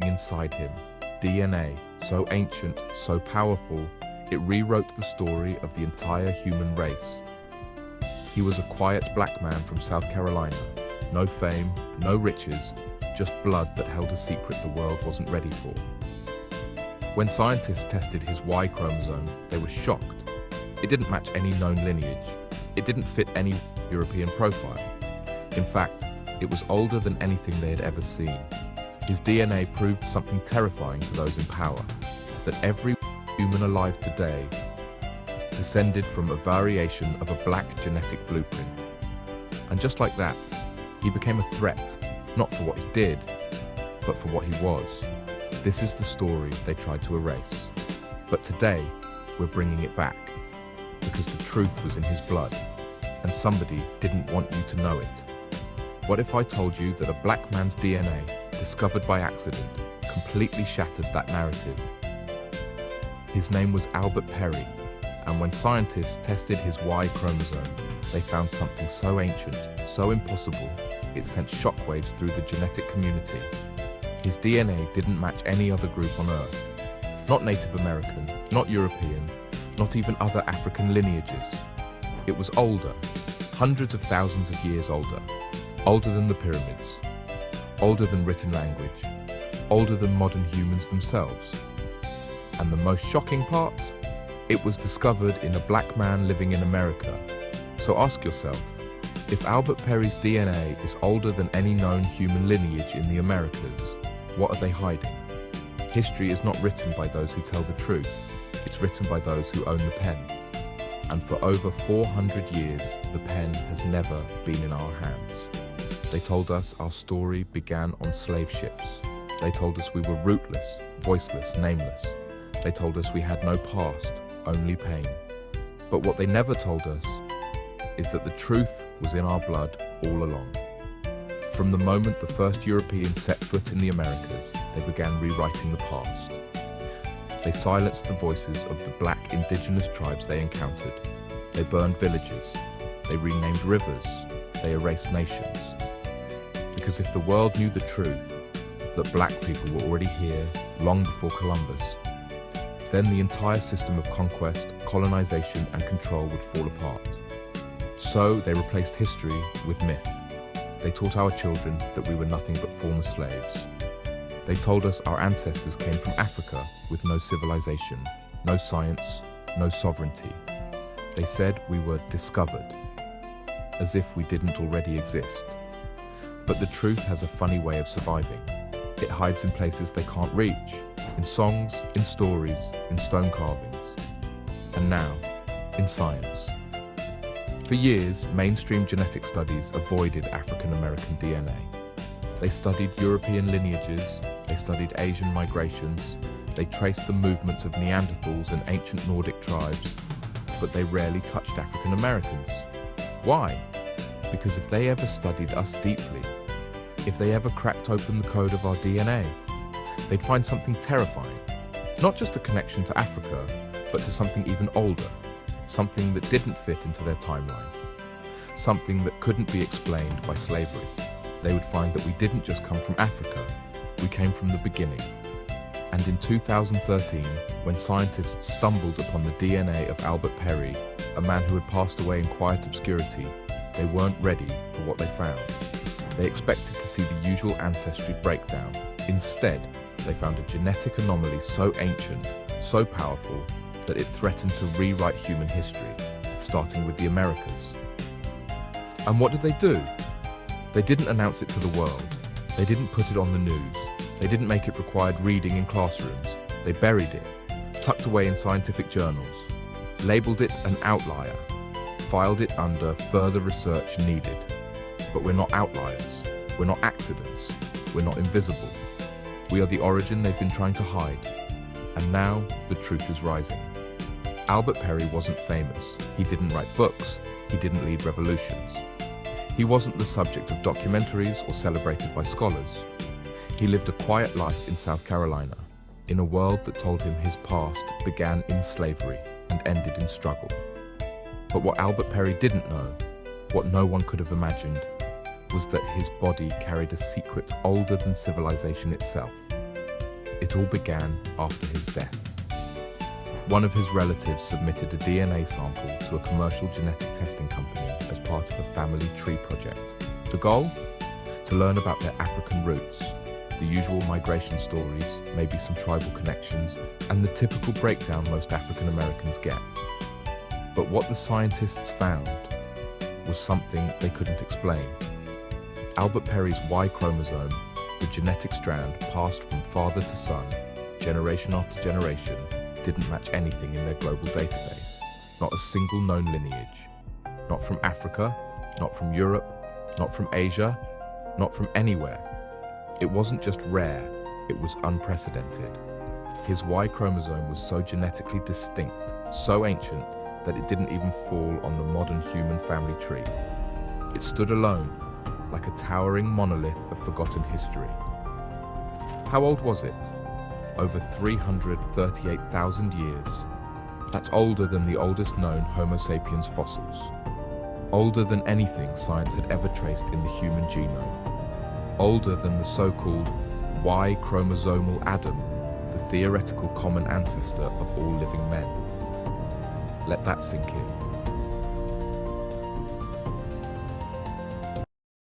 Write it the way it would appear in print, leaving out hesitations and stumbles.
inside him, DNA, so ancient, so powerful, it rewrote the story of the entire human race. He was a quiet black man from South Carolina. No fame, no riches, just blood that held a secret the world wasn't ready for. When scientists tested his Y chromosome, they were shocked. It didn't match any known lineage. It didn't fit any European profile. In fact, it was older than anything they had ever seen. His DNA proved something terrifying to those in power, that every human alive today descended from a variation of a black genetic blueprint. And just like that, he became a threat, not for what he did, but for what he was. This is the story they tried to erase. But today, we're bringing it back, because the truth was in his blood, and somebody didn't want you to know it. What if I told you that a black man's DNA, discovered by accident, completely shattered that narrative? His name was Albert Perry, and when scientists tested his Y chromosome, they found something so ancient, so impossible, it sent shockwaves through the genetic community. His DNA didn't match any other group on Earth. Not Native American, not European, not even other African lineages. It was older, hundreds of thousands of years older. Older than the pyramids, older than written language, older than modern humans themselves. And the most shocking part? It was discovered in a black man living in America. So ask yourself, if Albert Perry's DNA is older than any known human lineage in the Americas, what are they hiding? History is not written by those who tell the truth, it's written by those who own the pen. And for over 400 years, the pen has never been in our hands. They told us our story began on slave ships. They told us we were rootless, voiceless, nameless. They told us we had no past, only pain. But what they never told us is that the truth was in our blood all along. From the moment the first Europeans set foot in the Americas, they began rewriting the past. They silenced the voices of the black indigenous tribes they encountered. They burned villages. They renamed rivers. They erased nations. Because if the world knew the truth, that black people were already here long before Columbus, then the entire system of conquest, colonization, and control would fall apart. So they replaced history with myth. They taught our children that we were nothing but former slaves. They told us our ancestors came from Africa with no civilization, no science, no sovereignty. They said we were discovered, as if we didn't already exist. But the truth has a funny way of surviving. It hides in places they can't reach, in songs, in stories, in stone carvings, and now, in science. For years, mainstream genetic studies avoided African American DNA. They studied European lineages, they studied Asian migrations, they traced the movements of Neanderthals and ancient Nordic tribes, but they rarely touched African Americans. Why? Because if they ever studied us deeply, if they ever cracked open the code of our DNA, they'd find something terrifying. Not just a connection to Africa, but to something even older, something that didn't fit into their timeline, something that couldn't be explained by slavery. They would find that we didn't just come from Africa, we came from the beginning. And in 2013, when scientists stumbled upon the DNA of Albert Perry, a man who had passed away in quiet obscurity, they weren't ready for what they found. They expected to see the usual ancestry breakdown. Instead, they found a genetic anomaly so ancient, so powerful, that it threatened to rewrite human history, starting with the Americas. And what did they do? They didn't announce it to the world. They didn't put it on the news. They didn't make it required reading in classrooms. They buried it, tucked away in scientific journals, labeled it an outlier, filed it under further research needed. But we're not outliers. We're not accidents. We're not invisible. We are the origin they've been trying to hide. And now the truth is rising. Albert Perry wasn't famous. He didn't write books. He didn't lead revolutions. He wasn't the subject of documentaries or celebrated by scholars. He lived a quiet life in South Carolina, in a world that told him his past began in slavery and ended in struggle. But what Albert Perry didn't know, what no one could have imagined, was that his body carried a secret older than civilization itself. It all began after his death. One of his relatives submitted a DNA sample to a commercial genetic testing company as part of a family tree project. The goal? To learn about their African roots, the usual migration stories, maybe some tribal connections, and the typical breakdown most African Americans get. But what the scientists found was something they couldn't explain. Albert Perry's Y chromosome, the genetic strand passed from father to son, generation after generation, didn't match anything in their global database. Not a single known lineage. Not from Africa, not from Europe, not from Asia, not from anywhere. It wasn't just rare, it was unprecedented. His Y chromosome was so genetically distinct, so ancient, that it didn't even fall on the modern human family tree. It stood alone, like a towering monolith of forgotten history. How old was it? Over 338,000 years. That's older than the oldest known Homo sapiens fossils. Older than anything science had ever traced in the human genome. Older than the so-called Y chromosomal Adam, the theoretical common ancestor of all living men. Let that sink in.